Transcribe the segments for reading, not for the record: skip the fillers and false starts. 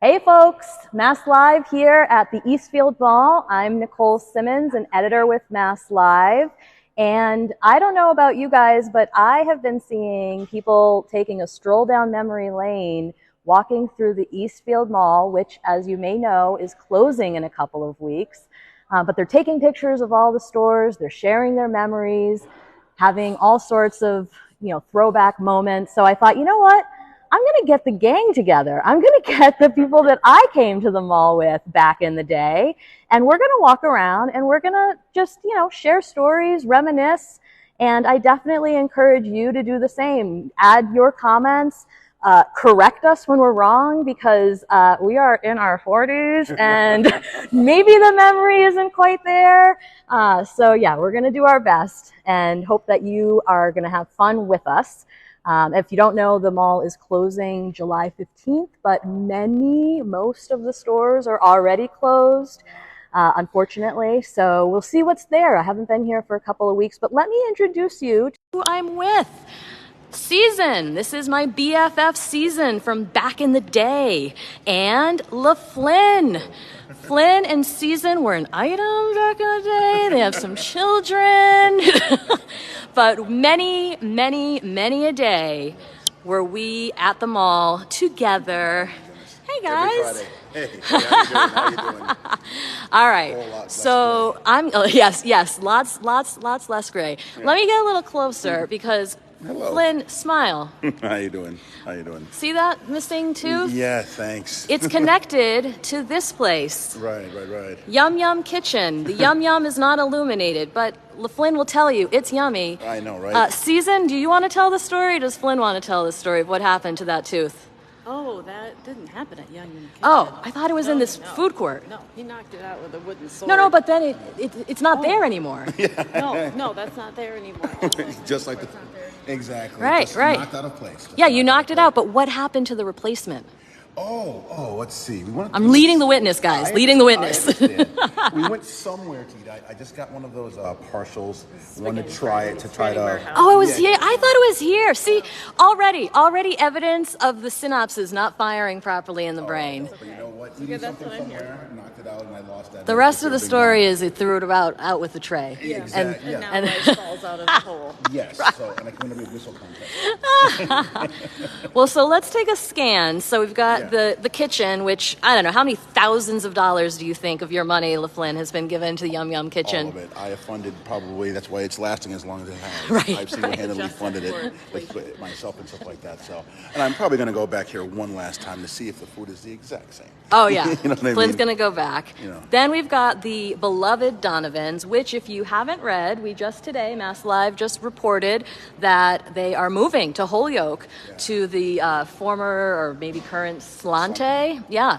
Hey folks, MassLive here at the Eastfield Mall. I'm Nicole Simmons, an editor with MassLive. And I don't know about you guys, but I have been seeing people taking a stroll down memory lane, walking through the Eastfield Mall, which, as you may know, is closing in a couple of weeks. But they're taking pictures of all the stores, they're sharing their memories, having all sorts of, throwback moments. So I thought, you know what? I'm going to get the gang together. I'm going to get the people that I came to the mall with back in the day, and we're going to walk around and we're going to just, share stories, reminisce, and I definitely encourage you to do the same. Add your comments, correct us when we're wrong, because we are in our 40s and maybe the memory isn't quite there. So yeah, we're going to do our best and hope that you are going to have fun with us. If you don't know, the mall is closing July 15th, but most of the stores are already closed, unfortunately. So we'll see what's there. I haven't been here for a couple of weeks, but let me introduce you to who I'm with. Season. This is my BFF Season from back in the day. And LaFlynn. Flynn and Season were an item back in the day. They have some children. But many a day were we at the mall together. Hey guys. Hey, how you doing? All right. So yes, lots less gray. Yeah. Let me get a little closer because Hello. Flynn, smile. How you doing? See that missing tooth? Yeah, thanks. It's connected to this place. Right. Yum Yum Kitchen. The Yum Yum is not illuminated, but LaFlynn will tell you it's yummy. I know, right? Season, do you want to tell the story, or does Flynn want to tell the story of what happened to that tooth? Oh, that didn't happen at Yum Yum Kitchen. Oh, I thought it was in this food court. No, he knocked it out with a wooden sword. No, but then it's not there anymore. No, that's not there anymore. Just like that's not there. Exactly. Right. Knocked out of place. Yeah, you knocked it out, but what happened to the replacement? Oh, let's see. I'm leading the witness, guys. Leading the witness. I understand. We went somewhere to eat. I just got one of those partials. Wanted to try it Oh, it was here. I thought it was here. See, already evidence of the synapses not firing properly in the brain. But you know what? Eating something somewhere, knocked it out, and I lost that. The rest of the story is it threw it out with the tray. Yeah, exactly. And now rice falls out of the hole. Yes. So, and I can win a whistle contest. Well, so let's take a scan. So we've got the kitchen, which, I don't know, how many thousands of dollars do you think of your money, LaFlynn, has been given to Yum Yum Kitchen? All of it. I have funded probably, that's why it's lasting as long as it has. Right, I've single-handedly funded it like, myself and stuff like that. So, and I'm probably going to go back here one last time to see if the food is the exact same. Oh, yeah. You know what I Flynn's mean? going to go back. Then we've got the beloved Donovans, which, if you haven't read, we just today, MassLive just reported that they are moving to Holyoke, to the former or maybe current Slante. Yeah.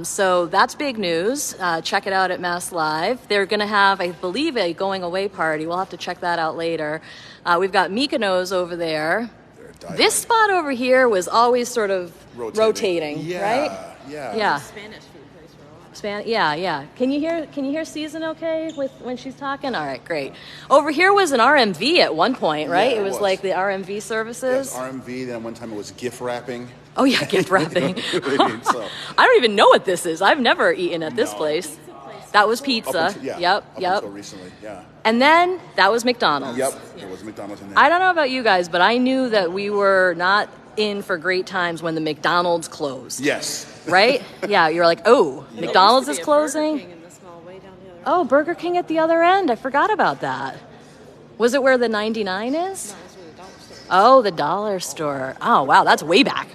So that's big news. Check it out at MassLive. They're going to have, I believe, a going away party. We'll have to check that out later. We've got Mykonos over there. This spot over here was always sort of rotating, right? Yeah. Spanish food place for a while. Yeah. Can you hear Season okay when she's talking? All right, great. Over here was an RMV at one point, right? Yeah, it was like the RMV services. Yes, RMV. Then one time it was gift wrapping. Oh yeah, gift wrapping. So. I don't even know what this is. I've never eaten at this place. That was pizza. Yep. Until recently, yeah. And then that was McDonald's. Yep, there was McDonald's in there. I don't know about you guys, but I knew that we were not in for great times when the McDonald's closed. Yes. Right? Yeah, you're like, oh, McDonald's is closing. Oh, Burger King at the other end. I forgot about that. Was it where the 99 is? No, it's where the dollar store is. Oh, the dollar store. Oh, wow, that's way back.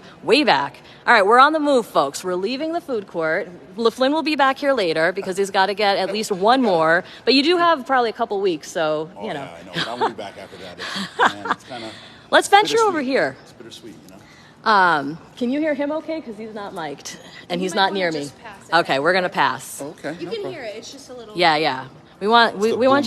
All right, we're on the move, folks. We're leaving the food court. LaFlynn will be back here later because he's got to get at least one more. But you do have probably a couple weeks, so, you know. Yeah, I know, but I'm going to be back after that. It's kind of... Let's venture over here. It's bittersweet, Can you hear him okay? Because he's not mic'd, and he's not near me. Okay, we're going to pass. Okay. You can hear it. It's just a little... Yeah. We want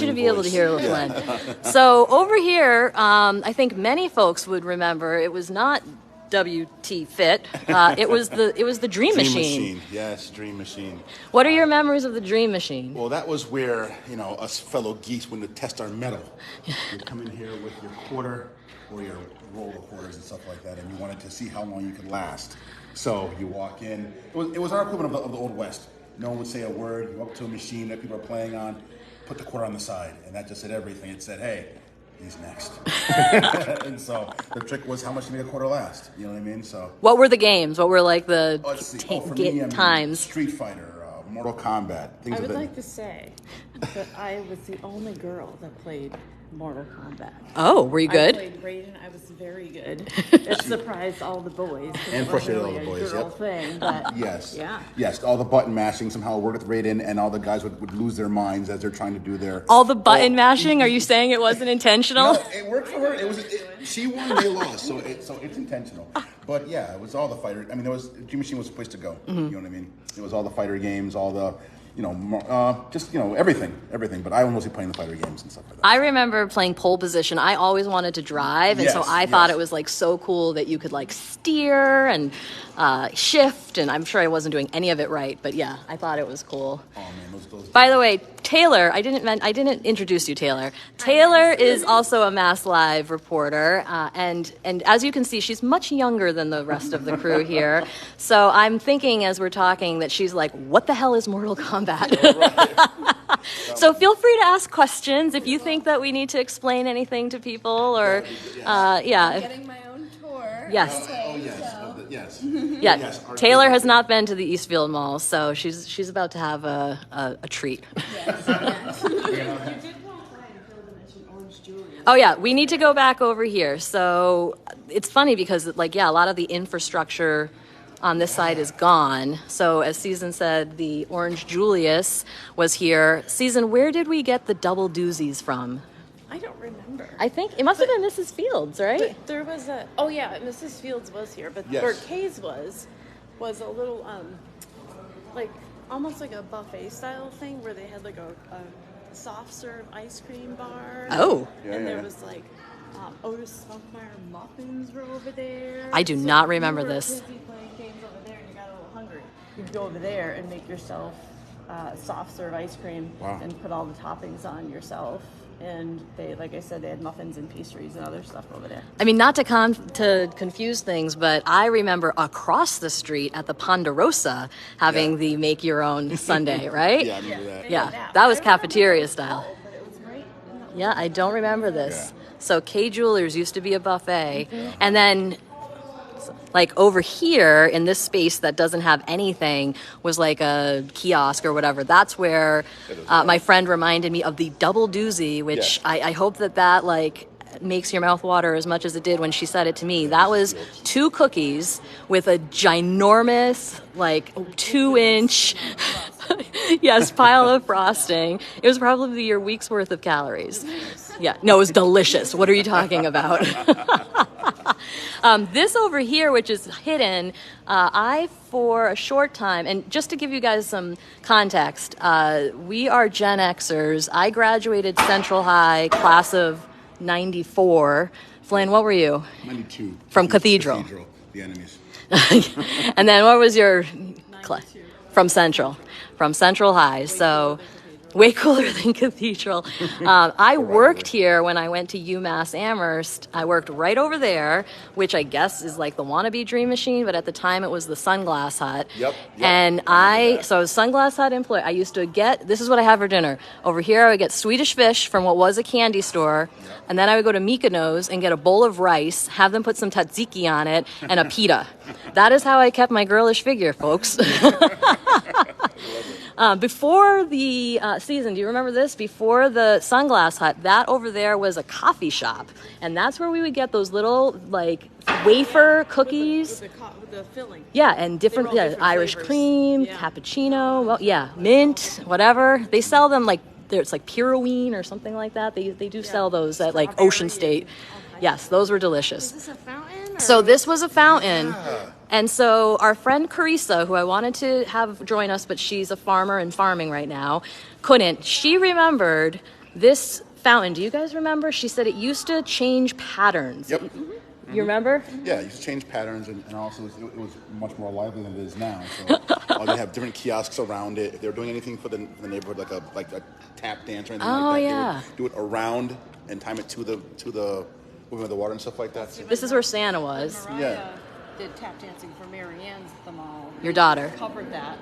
you to be able to hear LaFlynn. So over here, I think many folks would remember it was not WT Fit. It was the Dream Machine. Yes, Dream Machine. What are your memories of the Dream Machine? Well, that was where, us fellow geeks wanted to test our mettle. You'd come in here with your quarter or your roll of quarters and stuff like that, and you wanted to see how long you could last. So you walk in. It was our equivalent of the Old West. No one would say a word. You go up to a machine that people are playing on, put the quarter on the side, and that just said everything. It said, hey, he's next. And so the trick was how much to make a quarter last. You know what I mean? So what were the games? What were like the times? Street Fighter, Mortal Kombat, things I of would that. like to say that I was the only girl that played Mortal Kombat. Oh, were you good? I played Raiden. I was very good. It surprised all the boys. And frustrated all the boys. Girl thing, but Yes. Yeah. Yes. All the button mashing somehow worked with Raiden, and all the guys would lose their minds as they're trying to do their. All the button mashing? Are you saying it wasn't intentional? No, it worked for her. She won, they lost, so it's intentional. But yeah, it was all the fighter. I mean, Dream Machine was the place to go. You know what I mean? It was all the fighter games, all the. Everything. But I was mostly playing the fighter games and stuff like that. I remember playing pole position. I always wanted to drive, and so I thought it was like so cool that you could like steer and shift, and I'm sure I wasn't doing any of it right, but yeah, I thought it was cool. Oh man, those By the way, Taylor, I didn't introduce you, Taylor. Taylor is also a MassLive reporter, and as you can see, she's much younger than the rest of the crew here. So I'm thinking as we're talking that she's like, what the hell is Mortal Kombat? So feel free to ask questions if you think that we need to explain anything to people, or I'm getting my own tour. Yes. Yes. Yeah, Yes, Taylor has not been to the Eastfield Mall, so she's about to have a treat. Yes. You did walk by and feel the mention Orange Julius. Oh yeah, we need to go back over here. So it's funny because a lot of the infrastructure on this side is gone. So as Season said, the Orange Julius was here. Season, where did we get the double doozies from? I don't remember. I think it must have been Mrs. Fields, right? But there was Mrs. Fields was here, but Yes. where Kay's was a little like almost like a buffet style thing where they had like a soft serve ice cream bar. Oh. And there was like Otis Spunkmeyer muffins were over there. I do not remember this. If you were busy playing games over there and you got a little hungry, you'd go over there and make yourself soft serve ice cream and put all the toppings on yourself. And they, like I said, they had muffins and pastries and other stuff over there. I mean, not to confuse things, but I remember across the street at the Ponderosa having the make your own sundae, right? Yeah, I remember that. Yeah, that was cafeteria style. But it was right in the Yeah, I don't remember this. Yeah. So K Jewelers used to be a buffet, and then like over here in this space that doesn't have anything was like a kiosk or whatever. That's where my friend reminded me of the double doozy, which I hope that like makes your mouth water as much as it did when she said it to me. That was 2 cookies with a ginormous, like 2-inch, pile of frosting. It was probably your week's worth of calories. Yeah, no, it was delicious. What are you talking about? This over here, which is hidden, for a short time, and just to give you guys some context, we are Gen Xers. I graduated Central High, class of 94. Flynn, what were you? 92. From Cathedral. The enemies. And then what was your class? From Central High. So way cooler than Cathedral. I worked here when I went to UMass Amherst. I worked right over there, which I guess is like the wannabe Dream Machine, but at the time it was the Sunglass Hut. Yep. And I was Sunglass Hut employee. I used to this is what I have for dinner. Over here I would get Swedish fish from what was a candy store, and then I would go to Mykonos and get a bowl of rice, have them put some tzatziki on it, and a pita. That is how I kept my girlish figure, folks. Before the season, do you remember this? Before the Sunglass Hut, that over there was a coffee shop. And that's where we would get those little, like, wafer cookies. with the filling. Yeah, and different, They were all different Irish flavors. cream, Yeah. cappuccino, well, yeah, mint, whatever. They sell them, like, it's like Puroween or something like that. They do sell those at, like, Ocean State. Yes, those were delicious. Is this a fountain? So this was a fountain. And so our friend Carissa, who I wanted to have join us, but she's a farmer and farming right now, couldn't. She remembered this fountain. Do you guys remember? She said it used to change patterns. Yep. You remember? Yeah, you used to change patterns, and also it was much more lively than it is now. So they have different kiosks around it. If they were doing anything for the neighborhood, like a tap dance or anything like that, they would do it around and time it to the moving of the water and stuff like that. This is where Santa was. Mariah did tap dancing for Mary Ann's at the mall. Your daughter covered that.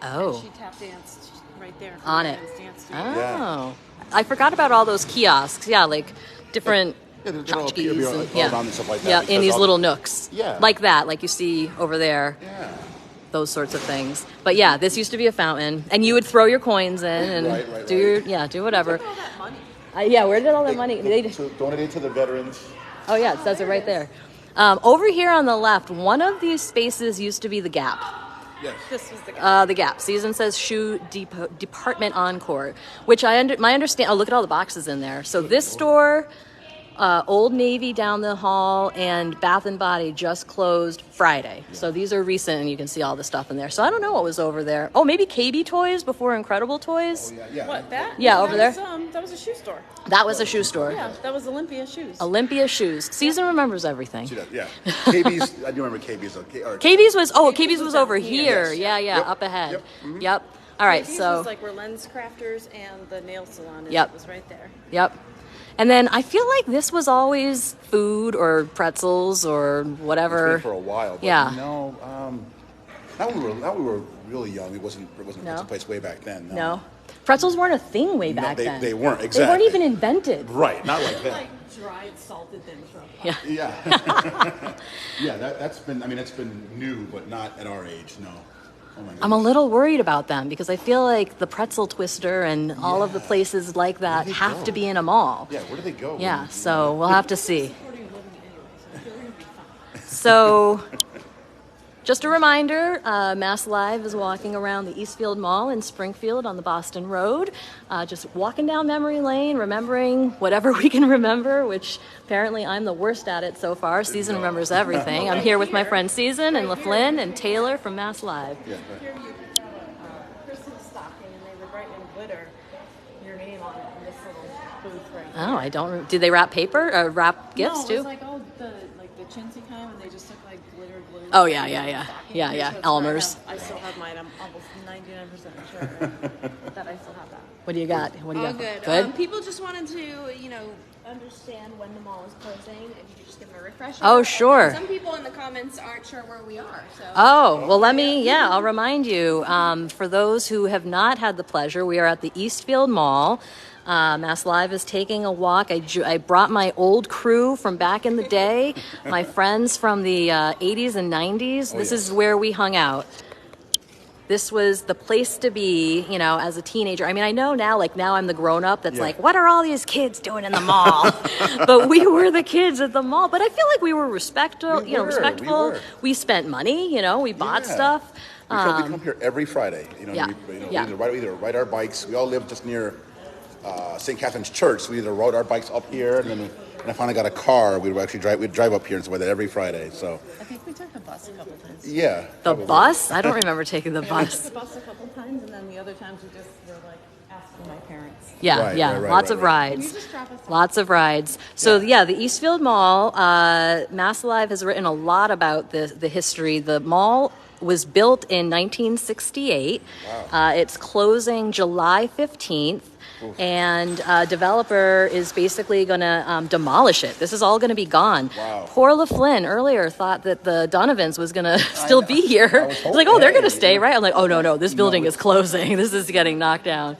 Oh. And she tap danced right there for on Mary it. Ann's dance Oh. studio. I forgot about all those kiosks. Yeah, like different tchotchkes and around and stuff like that. Yeah, in these little nooks. Yeah. Like that, like you see over there. Yeah. Those sorts of things. But yeah, this used to be a fountain, and you would throw your coins in and do whatever. Where did all that money? Where did all that money? Donated to the veterans. Oh yeah, it says it right there. Over here on the left, one of these spaces used to be the Gap. Yes. This was the guy. The Gap. Season says Shoe Department Encore, which my understand. Oh, look at all the boxes in there. So this store, Old Navy down the hall, and Bath and Body just closed Friday. Yeah. So these are recent, and you can see all the stuff in there. So I don't know what was over there. Oh, maybe KB Toys before Incredible Toys. Oh, yeah. What, that? Yeah, over there. That was a shoe store. That was a shoe store. Yeah, that was Olympia Shoes. Olympia Shoes. Season remembers everything. She does, yeah. KB's, I do remember KB's. KB's was over here. Yes. Yeah, Yep. up ahead. Yep. Mm-hmm. Yep. All right, KB's so. was like where Lens Crafters and the nail salon is. Yep. It was right there. Yep. And then I feel like this was always food or pretzels or whatever. It's been for a while. But yeah. No, not when we were really young. It wasn't a pizza place way back then. No. Pretzels weren't a thing way back then. They weren't, exactly. They weren't even invented. Right, not like that. Like dried salted things from. Yeah. Yeah. Yeah, that's been, it's been new, but not at our age, no. Oh my goodness. I'm a little worried about them because I feel like the pretzel twister and all of the places like that have to be in a mall. Yeah, where do they go? Yeah, so we'll have to see. So, just a reminder, MassLive is walking around the Eastfield Mall in Springfield on the Boston Road. Just walking down memory lane, remembering whatever we can remember, which apparently I'm the worst at it so far. Season remembers everything. I'm here with my friend Season and LaFlynn and Taylor from MassLive. Yeah. Here you Christmas stocking, and they would write in glitter your name on it in this little booth right here. Oh, I don't. Did they wrap paper? Wrap gifts too? No, it was like the chintzy kind, and they just took like glitter glue. Oh yeah. Elmer's. I still have mine. I'm almost 99% sure that I still have that. What do you got? What do you All got? good. Good. People just wanted to, understand when the mall is closing. If you could just give them a refresher. Oh, sure. And some people in the comments aren't sure where we are. So. Oh, well, I'll remind you. For those who have not had the pleasure, we are at the Eastfield Mall. MassLive is taking a walk. I brought my old crew from back in the day, my friends from the 80s and 90s. This is where we hung out. This was the place to be, as a teenager. I mean, I know now, now I'm the grown-up that's like, what are all these kids doing in the mall? But we were the kids at the mall. But I feel like we were respectful. We spent money, we bought stuff. We come here every Friday. We either ride our bikes. We all live just near St. Catherine's Church. So we either rode our bikes up here, and then when I finally got a car, we'd drive up here and stuff like that every Friday. So I think we took the bus a couple times. Yeah. The bus? I don't remember taking the We bus. took the bus a couple times, and then the other times we just were like asking my parents. Yeah, lots of rides. Can you just drop us off? Lots of rides. So the Eastfield Mall, MassLive has written a lot about the history. The mall was built in 1968. Wow. It's closing July 15th. And a developer is basically going to demolish it. This is all going to be gone. Wow. Poor LaFlynn earlier thought that the Donovans was going to still be here. He's like, they're going to stay, right? I'm like, oh, no, this building is closing. This is getting knocked down.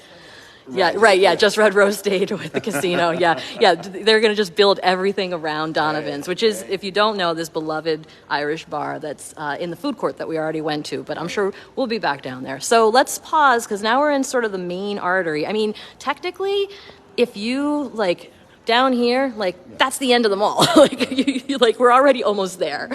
Yeah, right. Yeah, just Red Rose stayed with the casino. Yeah. They're going to just build everything around Donovan's, which is, if you don't know, this beloved Irish bar that's in the food court that we already went to. But I'm sure we'll be back down there. So let's pause because now we're in sort of the main artery. I mean, technically, if you down here, that's the end of the mall. We're already almost there.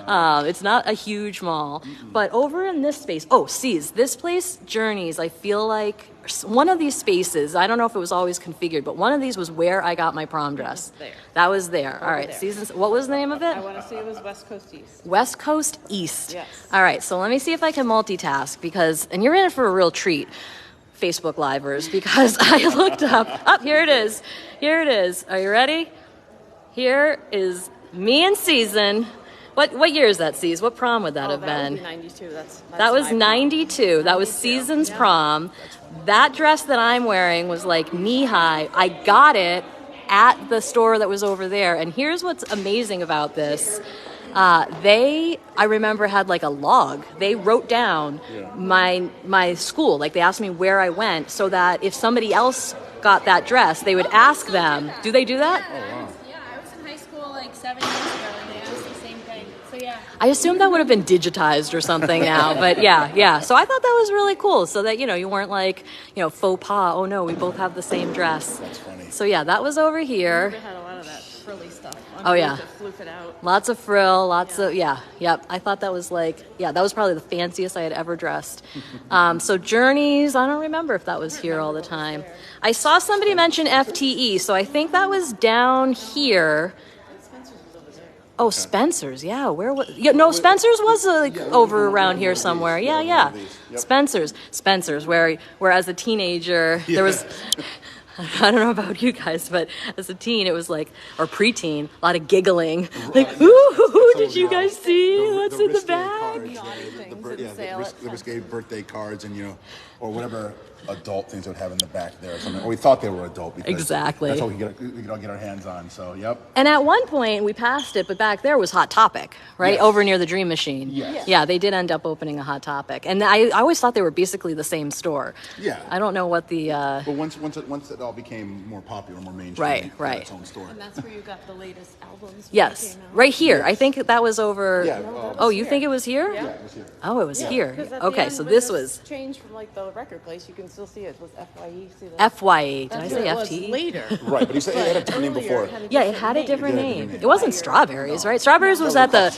It's not a huge mall, but over in this space, this place, Journeys, I feel like one of these spaces, I don't know if it was always configured, but one of these was where I got my prom dress. That was there. All right, what was the name of it? I want to say it was West Coast East. West Coast East. Yes. All right, so let me see if I can multitask and you're in it for a real treat, Facebook Livers, because I looked up. Here it is. Are you ready? Here is Me and Season. What year is that, Seas? What prom would that have been? That would be 92. That was my prom. 92. That was 92, Season's yeah. prom. That dress that I'm wearing was like knee high. I got it at the store that was over there. And here's what's amazing about this. I remember, had like a log. They wrote down my school. Like, they asked me where I went so that if somebody else got that dress, they would ask them. Do they do that? Oh, wow. Yeah, I was in high school like 7 years ago, and they asked the same thing. So yeah. I assume that would have been digitized or something now, but yeah. So I thought that was really cool, so that, you weren't like, faux pas. Oh no, we both have the same dress. That's funny. So yeah, that was over here. They had a lot of that frilly stuff. Oh yeah. To floof it out. Lots of frill, yep. I thought that was that was probably the fanciest I had ever dressed. So Journeys, I don't remember if that was here all the time. I saw somebody mention FTE, so I think that was down here. Oh, Spencer's, yeah. Where was? Yeah, no, Spencer's was over around here somewhere. Yeah. Spencer's, where as a teenager there was. I don't know about you guys, but as a teen, it was like, or preteen, a lot of giggling. Like, ooh, did you guys see what's in the bag? The risque birthday cards and, or whatever adult things they would have in the back there or something. Or we thought they were adult because exactly. That's all we could all get our hands on. So, yep. And at one point, we passed it, but back there was Hot Topic, right? Yes. Over near the Dream Machine. Yes. Yeah, they did end up opening a Hot Topic. And I always thought they were basically the same store. Yeah. I don't know what the... But once it all became more popular, more mainstream, right. Its own store. And that's where you got the latest albums. Yes, right here. I think that was over... Yeah. You think it was here? Yeah, it was here. Oh, it was here. Okay, so when this was... changed from like the record place. You can still see it was FYE. See that? FYE. Did I say It was FT? later. Right, but he said it had a different name before. Yeah, it had a different name. It wasn't Strawberries, right? Strawberries was at the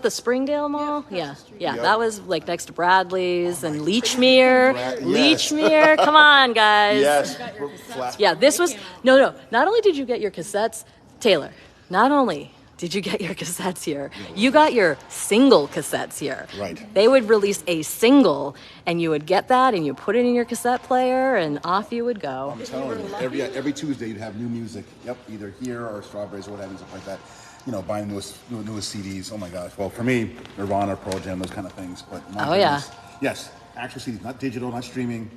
the Springdale Mall. Yeah. That was like next to Bradley's and Leechmere. Leechmere, come on, guys. Yes. Yeah, this was no. Not only did you get your cassettes, Taylor. Not only did you get your cassettes here, you got your single cassettes here. Right. They would release a single, and you would get that, and you put it in your cassette player, and off you would go. I'm telling you, every Tuesday you'd have new music. Yep, either here or Strawberries or whatever, stuff like that. Buying newest CDs. Oh my gosh. Well, for me, Nirvana, Pearl Jam, those kind of things. But yes, actual CDs, not digital, not streaming,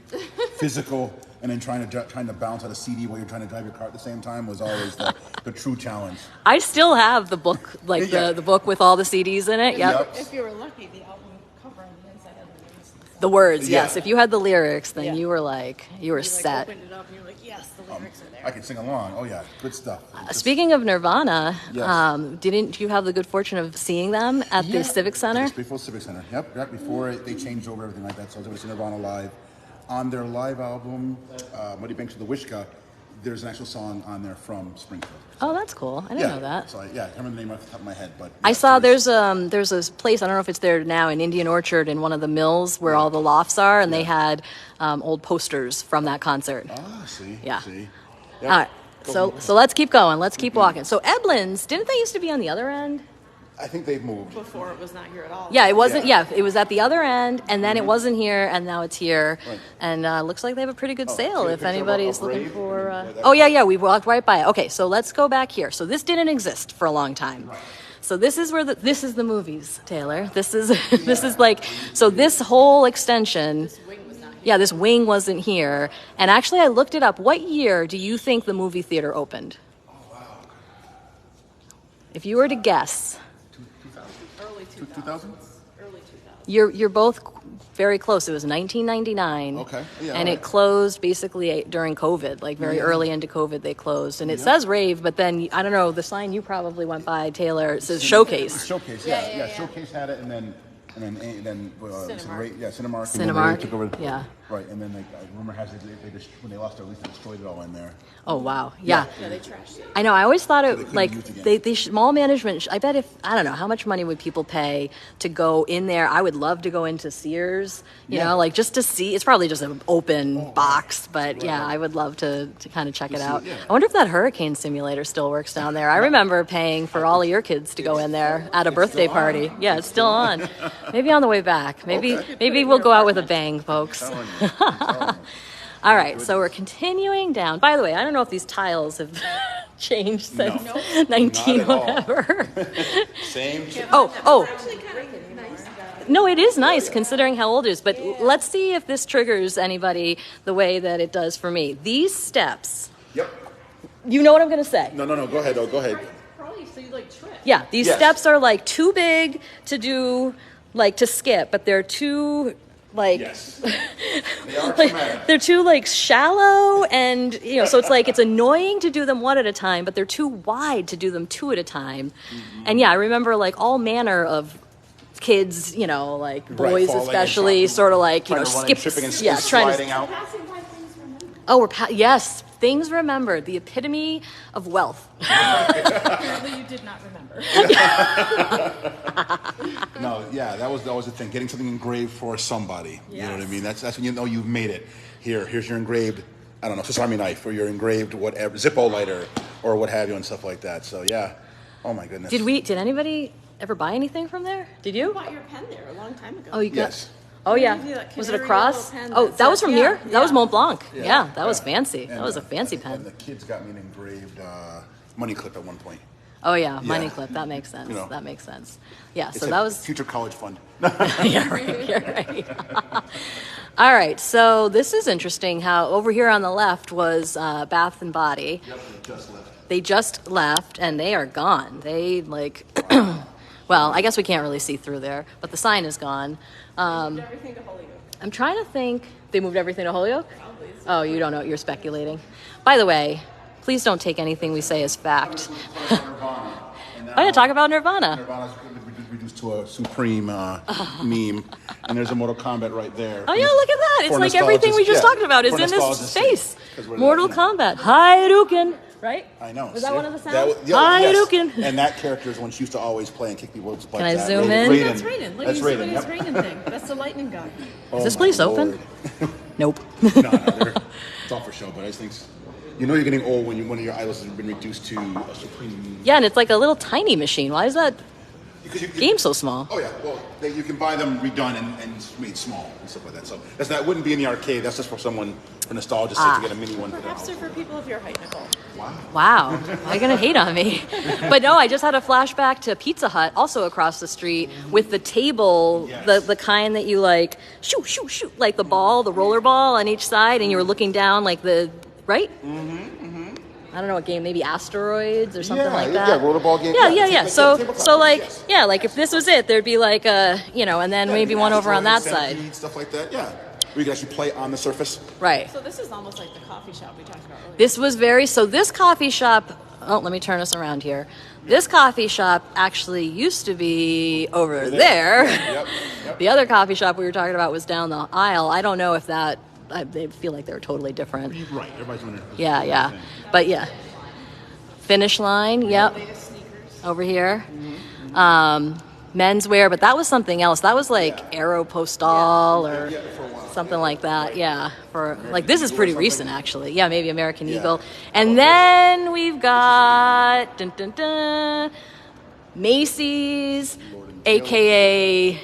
physical, and then trying to bounce out a CD while you're trying to drive your car at the same time was always the true challenge. I still have the book, the book with all the CDs in it. Yep. If you were lucky, the album cover on the inside had the lyrics. The words, yes. If you had the lyrics, then you were set. Opened it up and you're like, yes, the lyrics are there. I can sing along. Oh yeah, good stuff. Speaking of Nirvana, didn't you have the good fortune of seeing them at the Civic Center? Yes, before Civic Center. Yep, right before they changed over everything like that. So I was able to see Nirvana live. On their live album, Muddy Banks of the Wishka, there's an actual song on there from Springfield. Oh, that's cool. I didn't know that. So I can't remember the name off the top of my head, but I saw there's this place, I don't know if it's there now, in Indian Orchard in one of the mills where all the lofts are, and they had old posters from that concert. Ah, see. Yeah. See. All right. So let's keep going. Let's keep walking. So Eblin's, didn't they used to be on the other end? I think they've moved. Before it was not here at all. Yeah, it wasn't. Yeah, it was at the other end, and then it wasn't here, and now it's here. Right. And looks like they have a pretty good sale see a if picture anybody's of looking Rave? for. Yeah, we walked right by it. Okay, so let's go back here. So this didn't exist for a long time. Right. So this is where this is the movies, Taylor. This is this is like so this whole extension. This wing was not here. Yeah, this wing wasn't here. And actually, I looked it up. What year do you think the movie theater opened? Oh wow. If you were to guess. Early 2000? Early 2000. You're both very close. It was 1999. Okay. Yeah, and right. it closed basically during COVID, like very early into COVID they closed. And it says rave, but then, I don't know, the sign you probably went by, Taylor, it says showcase. Showcase, yeah. Showcase had it, and then Cinemark. Cinemark. Cinemark, And then they took over, yeah. Right, and then rumor has it when they lost their lease, they destroyed it all in there. Oh, wow. Yeah. Yeah, they trashed it. I know. I always thought they it couldn't like use it again. they mall management. I bet I don't know how much money would people pay to go in there. I would love to go into Sears, you know, like just to see. It's probably just an open box, but yeah, I would love to kind of check it out. yeah. I wonder if that hurricane simulator still works down there. I remember paying for all of your kids to go in there at a birthday party. Yeah, it's still on. Maybe on the way back. Maybe we'll go out with a bang, folks. I'm telling you. All right, so we're continuing down. By the way, I don't know if these tiles have changed since No. 19 Not at all. whatever. Same. Oh, Actually, kind of nice. no, it is nice considering how old it is. But let's see if this triggers anybody the way that it does for me. These steps. Yep. You know what I'm going to say? No. Go ahead. Go ahead. Probably so you like trip. Yeah, these Yes. steps are like too big to do, like to skip, but they're too like Yes. They are like traumatic. they're too like shallow, and so it's like it's annoying to do them one at a time, but they're too wide to do them two at a time. And yeah, I remember like all manner of kids, like boys falling and especially, chopping, sort of like trying to run and skip, tripping and yeah, trying sliding to. out. Passing by things remember. Oh, yes, things remembered, the epitome of wealth. Apparently you did not remember. No, yeah, that was the thing. Getting something engraved for somebody. You know what I Yes. mean? That's when you know you've made it. Here's your engraved, I don't know, Swiss Army knife, or your engraved whatever, Zippo lighter, or what have you, and stuff like that. So yeah. Oh my goodness. Did anybody ever buy anything from there? Did you? I bought your pen there a long time ago. Oh, you got. Yes. Oh yeah. Usually that Was it a canary cross? yellow pen Oh, that that was says- from yeah, here. That was yeah. Mont Blanc. Yeah, that was Yeah. fancy. And, That was a fancy and pen. the kids got me an engraved money clip at one point. Oh yeah, money Yeah. clip. That makes sense. You know. That makes sense. Yeah. It So said that was. future college fund. Yeah, right. You're right. All right. So this is interesting. How over here on the left was Bath and Body. Yep, they just left. They just left and they are gone. They like. Well, I guess we can't really see through there, but the sign is gone. Everything to Hollywood. I'm trying to think. They moved everything to Holyoke? Oh, you don't know. You're speculating. By the way, please don't take anything we say as fact. Nirvana. And Oh, yeah, talk about Nirvana. Nirvana's reduced to a supreme meme, and there's a Mortal Kombat right there. Oh, yeah, look at that. It's For like everything we just nostalgia's- talked about is for in this nostalgia's sake, space. 'cause we're Mortal that, Kombat. Hadouken. Right? I know. Was that see? one of the sounds? Yes. Hadouken. And that character is one she used to always play and kick people's butts. Can I at. zoom in? Raiden. That's Raiden. Look, That's you see Raiden. his Yep. Raiden thing. That's the lightning god. Oh Is this my place open? Lord. Nope. No, it's all for show. But I just think you're getting old when one of your idols has been reduced to a supreme. Yeah, and it's like a little tiny machine. Why is that Because you, game so small? Oh yeah, well you can buy them redone and made small and stuff like that. So that wouldn't be in the arcade. That's just for someone for nostalgia's sake to get a mini one. For their Perhaps house. they're for people of your height, Nicole. Wow. Why are you going to hate on me? But no, I just had a flashback to Pizza Hut, also across the street, with the table, Yes. the kind that you like, shoot, like the ball, the roller ball on each side, and you were looking down like right? I don't know what game, maybe Asteroids or something like that. Yeah, rollerball game. Yeah. So like, yes. yeah, like if this was it, there'd be like and then maybe one over on that side. Centipede, stuff like that. Yeah, where you can actually play on the surface. Right. So this is almost like the coffee shop we talked about earlier. This coffee shop, let me turn us around here. This coffee shop actually used to be over there. Yep. The other coffee shop we were talking about was down the aisle. I don't know if they feel like they were totally different. Right. Everybody's doing it. Yeah. But yeah. Finish line, yep. Latest sneakers. Over here. Menswear, but that was something else. That was like Aeropostale or Yeah, for a while. something like that. Yeah, for like this is pretty recent actually. Yeah, maybe American Yeah. Eagle. And then we've got Macy's, aka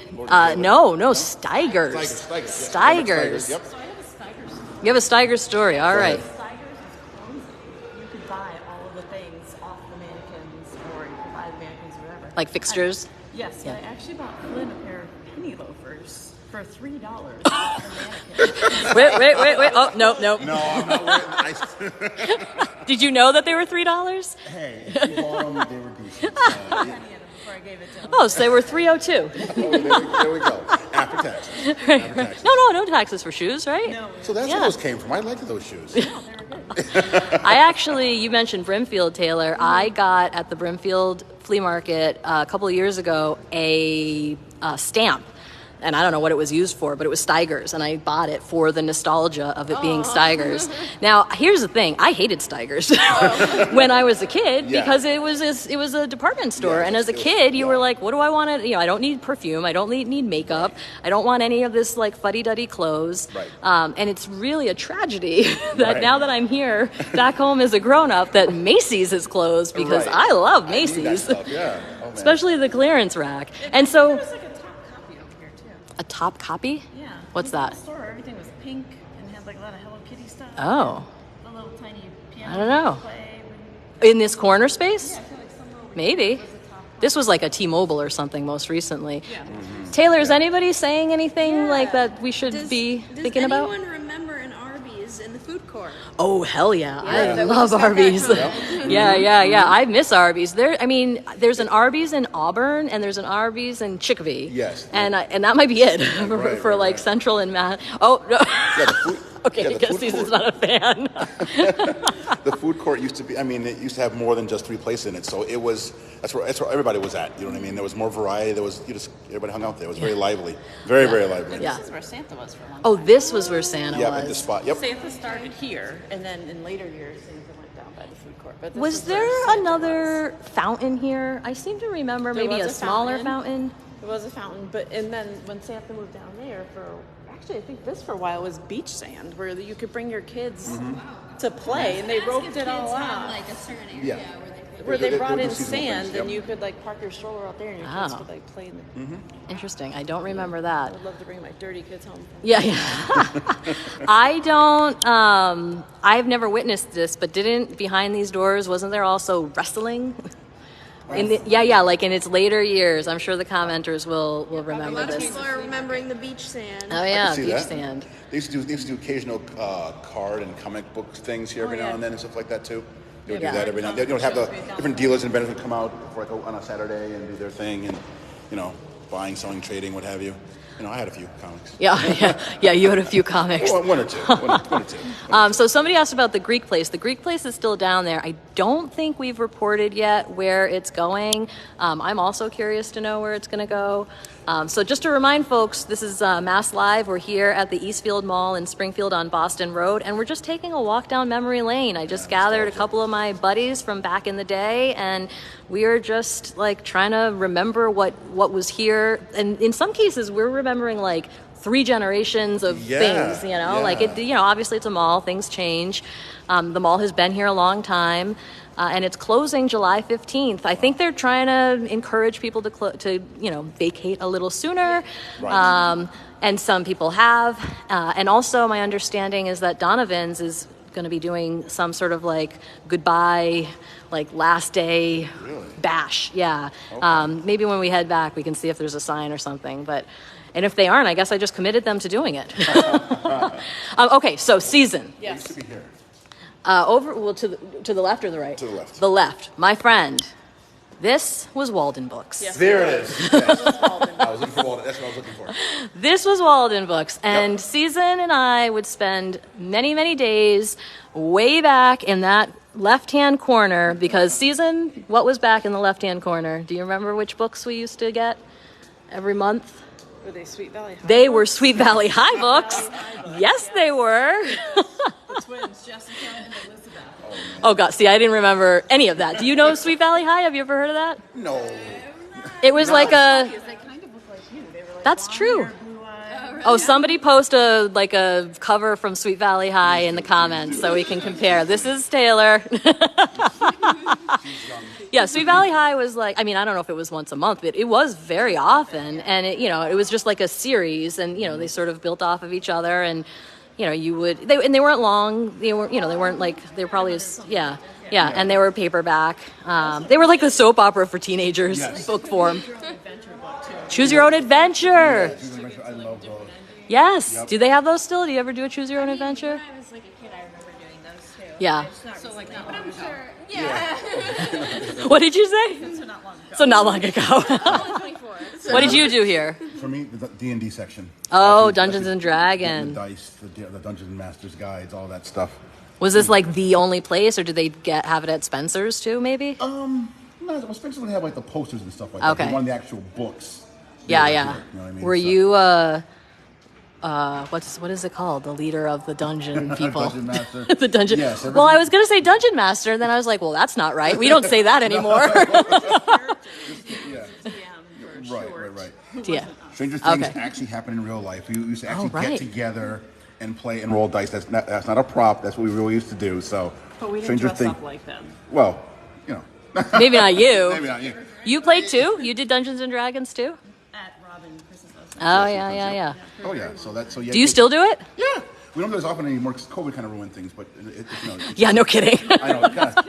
Steigers. Steigers. Yep. So I have a Steigers. You have a Steigers story. All right. Steigers is clothing. You could buy all of the things off the mannequins, or you could buy the mannequins, or whatever. Like fixtures. Yes, Yeah. I actually bought Flynn a pair of penny loafers for $3 off the mannequin. Wait. Oh, no. No, I'm not wearing Did you know that they were $3? Hey, if you bought them, they were decent. Penny in them before I gave it to him. Oh, so they were $302. There we go. After taxes. After taxes. No taxes for shoes, right? No, So that's Yeah. where those came from. I liked those shoes. they were good. I actually, you mentioned Brimfield, Taylor. I got at the Brimfield flea market a couple of years ago a stamp. And I don't know what it was used for, but it was Steigers, and I bought it for the nostalgia of it being Steigers. Now, here's the thing: I hated Steigers when I was a kid Yeah. because it was a department store, Yeah, and as a it was- kid, you yeah. were like, "What do I want to? I don't need perfume. I don't need makeup. I don't want any of this like fuddy-duddy clothes." Right. And it's really a tragedy that Right. now that I'm here back home as a grown-up, that Macy's is closed because Right. I love I need that Macy's, stuff, yeah. Oh, man. especially the clearance rack, and so. There was like a top copy over here too. A top copy? Yeah. What's In the that? store, everything was pink and had had like a lot of Hello Kitty stuff. Oh. The little tiny piano. I don't know. Play. In this corner space? Yeah, I feel like somewhere over Maybe. was the top. This was like a T-Mobile or something most recently. Yeah. Taylor, is anybody saying anything like that we should Does be thinking about? Does anyone remember an Arby's in the food court? Oh, hell yeah. I that we love just got back Arby's. from. Yeah. I miss Arby's. There's an Arby's in Auburn and there's an Arby's in Chicopee. Yes. And that might be it for right, like right. Central and Mass. Oh, no. Yeah, the food. Okay, yeah, I the guess food he's court- not a fan. The food court used to be. I mean, it used to have more than just 3 places in it. So it was. That's where everybody was at. You know what I mean? There was more variety. There was. Everybody hung out there. It was very lively. Very lively. Yeah. This is where Santa was for a long time. Oh, this was where Santa Yeah, was. at the spot. Yep. Santa started here, and then in later years, Santa went down by the food court. But this Was is where there Santa another fountain here? I seem to remember There maybe a was a smaller fountain. fountain. There was a fountain, and then when Santa moved down there actually I think this for a while was beach sand, where you could bring your kids to play, and they roped it all out. Like a certain area Yeah. Where they brought in seasonal sand, things, and yep. you could like park your stroller out there, and your kids Wow. could like play in the. Interesting. I don't remember that. I'd love to bring my dirty kids home. Yeah. I don't. I've never witnessed this, but didn't behind these doors wasn't there also wrestling? Like in its later years. I'm sure the commenters will A remember lot of this. people are remembering the beach sand. Oh yeah, see beach that. sand. They used to do occasional card and comic book things here every now and then and stuff like that too. They would Yeah. do that every now and then. They would have the different dealers and vendors would come out for like on a Saturday and do their thing and buying, selling, trading, what have you. I had a few comics. Yeah. You had a few comics. One or two. One or two. So somebody asked about the Greek place. The Greek place is still down there. I don't think we've reported yet where it's going. I'm also curious to know where it's going to go. So just to remind folks, this is MassLive. We're here at the Eastfield Mall in Springfield on Boston Road, and we're just taking a walk down memory lane. I just gathered a couple of my buddies from back in the day, and we are just like trying to remember what was here. And in some cases, we're remembering like 3 generations of things, like it, obviously it's a mall, things change. The mall has been here a long time. And it's closing July 15th. I think they're trying to encourage people to vacate a little sooner. Right. And some people have. And also my understanding is that Donovan's is going to be doing some sort of like goodbye, like last day bash. Yeah. Okay. Maybe when we head back, we can see if there's a sign or something. And if they aren't, I guess I just committed them to doing it. Okay, so season. It used to be here. To the left or the right? To the left. The left. My friend, this was Walden Books. Yes. There it is. Yes. I was looking for Walden. That's what I was looking for. This was Walden Books. And Susan and I would spend many, many days way back in that left-hand corner because Susan, what was back in the left-hand corner? Do you remember which books we used to get every month? Were they Sweet Valley High? They were Sweet Valley High books. Yes, they were. The twins, Jessica and Elizabeth. Oh, God. See, I didn't remember any of that. Do you know Sweet Valley High? Have you ever heard of that? No. It was like a... They kind of look like you. They were like That's blonde true. hair, blue-eyed. Oh, somebody post a cover from Sweet Valley High in the comments so we can compare. This is Taylor. Yeah, Sweet Valley High was like, I don't know if it was once a month, but it was very often. And it was just like a series and, they sort of built off of each other and, they weren't long. They were probably, and they were paperback. They were like the soap opera for teenagers, book form. Choose Your Own Adventure. I love those. Yes. Yep. Do they have those still? Do you ever do a Choose Your Own Adventure? When I was like a kid, I remember doing those too. Yeah. So like not But long I'm ago. sure. Yeah. What did you say? So not long ago. So not long ago. Only 24. What did you do here? For me, the D&D section. Oh, Actually, Dungeons and Dragons. The dice, the Dungeon Master's guides, all that stuff. Was this like the only place, or did they have it at Spencer's too? Maybe. No, Spencer would have like the posters and stuff like Okay. that. One of the actual books. Yeah. You know what I mean? Were So- you what is it called? The leader of the dungeon people. Dungeon Master. The dungeon. Yes, Well, I was gonna say Dungeon Master, then I was like, well, that's not right. We don't say that anymore. Yeah. Right. Yeah. Stranger Things Okay. actually happen in real life. We used to actually right. get together and play and roll dice. That's not a prop. That's what we really used to do. So, But we didn't Stranger dress Things. up like them. Well, Maybe not you. maybe not you. You played too? You did Dungeons and Dragons too? At Robin, Chris's husband. Oh yeah. Oh yeah. So Do you still do it? Yeah. We don't do this often anymore because COVID kind of ruined things, but it's, Yeah, no kidding. I know. It kind of,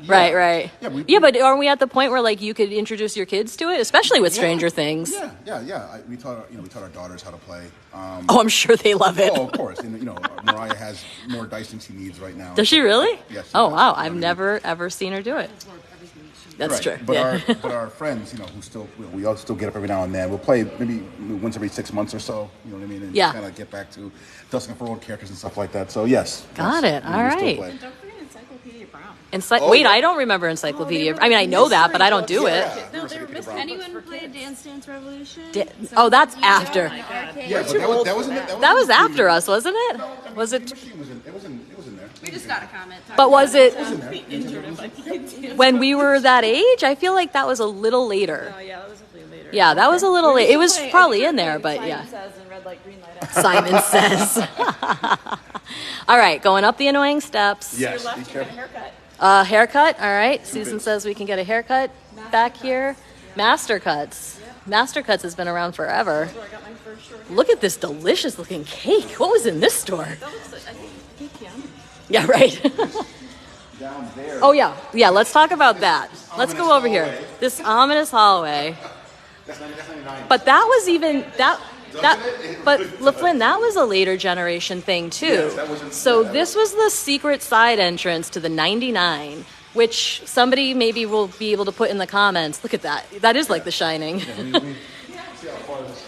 Right. Yeah, but aren't we at the point where like you could introduce your kids to it, especially with Stranger Things? Yeah. We taught our daughters how to play. Oh, I'm sure they love it. Oh, of course. And Mariah has more dice than she needs right now. Does she really? Yes. Oh, wow. I've never ever seen her do it. That's true. But our friends, who still we all still get up every now and then. We'll play maybe once every 6 months or so. You know what I mean? And kind of get back to dusting for old characters and stuff like that. So yes. Got it. All right. And don't forget Encyclopedia Brown. Wait, I don't remember Encyclopedia. I mean, I know that, but I don't do it. No, they were mystery. Anyone play Dance Dance Revolution? Oh, that's after. Yeah, but that wasn't. That was after us, wasn't it? Was it? It was in there. We just got a comment. But was it There. when we were that age? I feel like that was a little later. Oh yeah, that was a little later. Yeah, that was a little late. It was probably in there, but yeah. Simon Says and Red Light, Green Light. Simon Says. All right, going up the annoying steps. Yes. Left, Be you get a careful. haircut. Haircut. All right. Susan says we can get a haircut back here. Master Cuts. Master Cuts has been around forever. That's where I got my first short hair. Look at this delicious looking cake. What was in this store? That looks like, I think, PPM. Yeah, right. Down there. Oh, yeah. Yeah, let's talk about that. Let's go over here. This ominous hallway. That's 99. But that was even that but LaFlynn, that was a later generation thing too. Yes, that was So this was the secret side entrance to the 99, which somebody maybe will be able to put in the comments. Look at that. That is like The Shining. See how far this.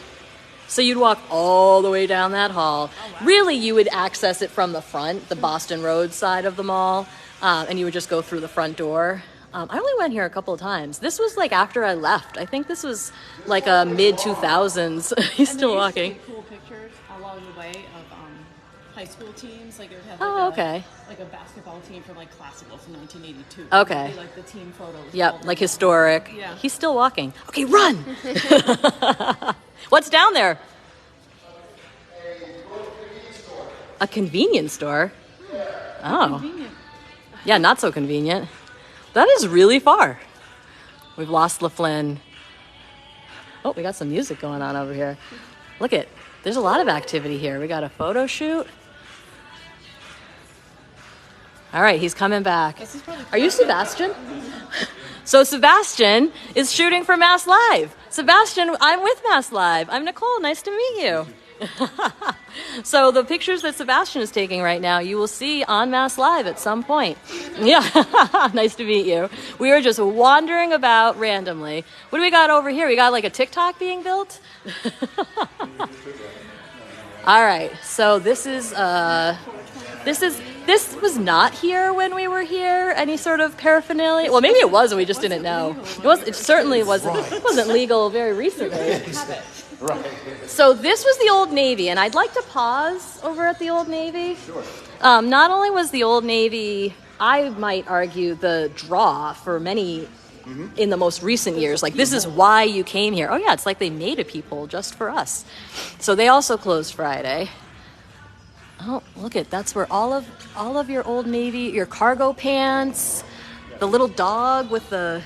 So you'd walk all the way down that hall. Really, you would access it from the front, the Boston Road side of the mall, and you would just go through the front door. I only went here a couple of times. This was like after I left. I think this was like a mid-2000s. He's still walking. Take cool pictures along the way of high school teams. Like it would have Oh, okay. like a basketball team from like classical from 1982. Okay. It'd be like the team photos. Yep, like historic. Yeah. He's still walking. Okay, run! What's down there? A convenience store? Oh. Convenient. Yeah, not so convenient. That is really far. We've lost LaFlynn. Oh, we got some music going on over here. Look it. There's a lot of activity here. We got a photo shoot. All right, he's coming back. Are you Sebastian? So Sebastian is shooting for MassLive. Sebastian, I'm with MassLive. I'm Nicole. Nice to meet you. So the pictures that Sebastian is taking right now, you will see on MassLive at some point. Yeah, nice to meet you. We are just wandering about randomly. What do we got over here? We got like a TikTok being built? All right, so this was not here when we were here. Any sort of paraphernalia? Well, maybe it was, and we just didn't know. It certainly wasn't. It wasn't legal very recently. Right. So this was the Old Navy, and I'd like to pause over at the Old Navy. Sure. Not only was the Old Navy, I might argue, the draw for many in the most recent years. Like, this is why you came here. Oh yeah, it's like they made a people just for us. So they also closed Friday. Oh, look at, that's where all of your Old Navy, your cargo pants, the little dog with the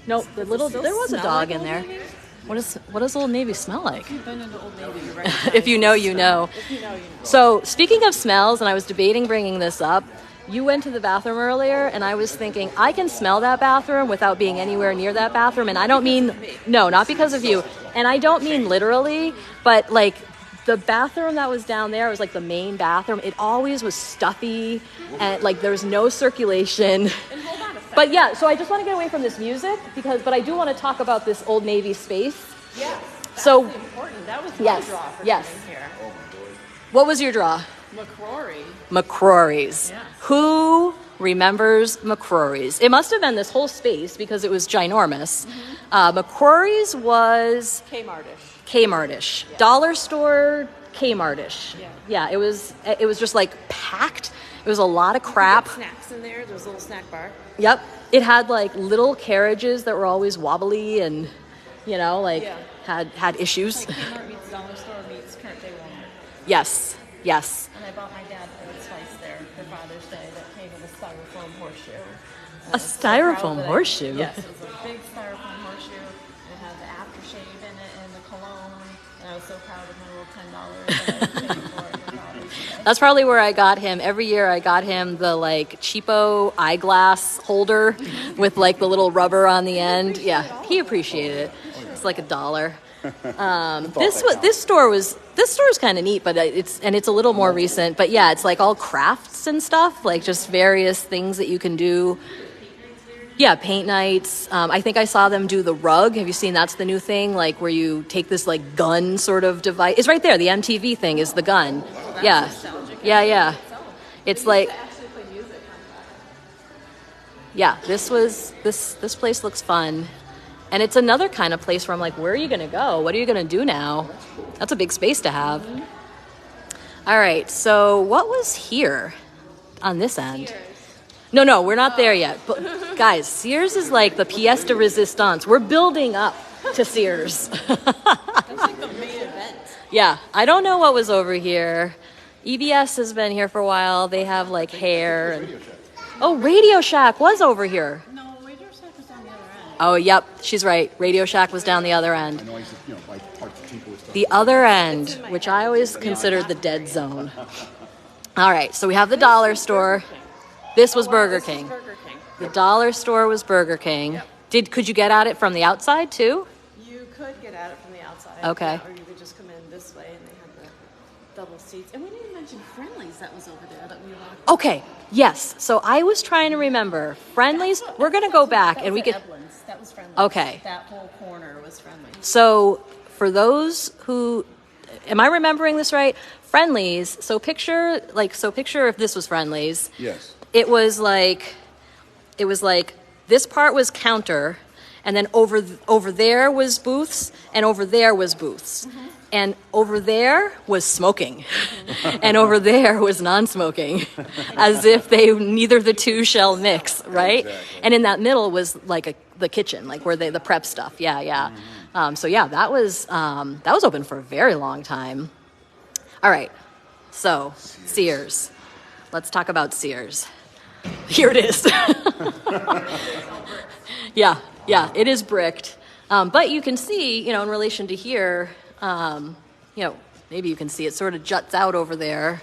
there was a dog in there. What does Old Navy smell like? You've been into Old Navy, you recognize If you know, you know. If you know, you know. So speaking of smells, and I was debating bringing this up, you went to the bathroom earlier, and I was thinking, I can smell that bathroom without being anywhere near that bathroom, and I don't mean, no, not because of you, and I don't mean literally, but like, the bathroom that was down there was like the main bathroom. It always was stuffy, and like there was no circulation. And hold on a second. But yeah, so I just want to get away from this music, but I do want to talk about this Old Navy space. Yes. That's So- important. That was my Yes, draw for yes. coming here. What was your draw? McCrory. McCrory's. Yes. Who remembers McCrory's? It must have been this whole space because it was ginormous. McCrory's was Kmartish. Kmartish. Dollar store Kmartish. Yeah. Yeah, it was just like packed. It was a lot of crap. Snacks in there. There was a little snack bar. Yep. It had like little carriages that were always wobbly and, Yeah. had issues. Like Kmart meets Dollar Store meets current day Walmart. Yes. And I bought my dad a slice there for Father's Day that came in a styrofoam horseshoe. A styrofoam horseshoe? Yes, it was a big styrofoam horseshoe. It had the aftershave in it and the cologne. And I was so proud of my little $10 that I paid for it. That's probably where I got him. Every year I got him the like cheapo eyeglass holder with like the little rubber on the end. Yeah, he appreciated it. It's like $1. This store is kind of neat, but it's a little more recent. But yeah, it's like all crafts and stuff, like just various things that you can do. Yeah, paint nights. I think I saw them do the rug. Have you seen? That's the new thing, like where you take this like gun sort of device. It's right there. The MTV thing is the gun. Yeah, yeah. It's like, yeah. This place looks fun, and it's another kind of place where I'm like, where are you gonna go? What are you gonna do now? That's a big space to have. All right. So what was here on this end? No, we're not there yet. But guys, Sears is like the pièce de résistance. We're building up to Sears. That's like the main event. Yeah, I don't know what was over here. EBS has been here for a while. They have like hair. And... Radio Shack was over here. No, Radio Shack was on the other end. Oh, yep, she's right. Radio Shack was down the other end. I know I used to, buy parts of Tinkle with stuff. The other end, which I always considered the dead zone. All right, so we have the dollar store. This was Burger King. The dollar store was Burger King. Yep. Could you get at it from the outside too? You could get at it from the outside. Okay. Yeah, or you could just come in this way, and they have the double seats. And we didn't mention Friendly's that was over there that we walked. Okay. Yes. So I was trying to remember Friendly's. We're gonna go back and we could. That was Friendly's. Okay. That whole corner was Friendly's. So for those who, am I remembering this right? Friendly's. So picture if this was Friendly's. Yes. It was like this part was counter, and then over there was booths, and over there was booths, and over there was smoking, and over there was non-smoking, as if neither the two shall mix, right? Exactly. And in that middle was like the kitchen, like where the prep stuff. Yeah. So yeah, that was open for a very long time. All right, so Sears. Let's talk about Sears. Here it is. Yeah, it is bricked. But you can see, in relation to here, maybe you can see it sort of juts out over there.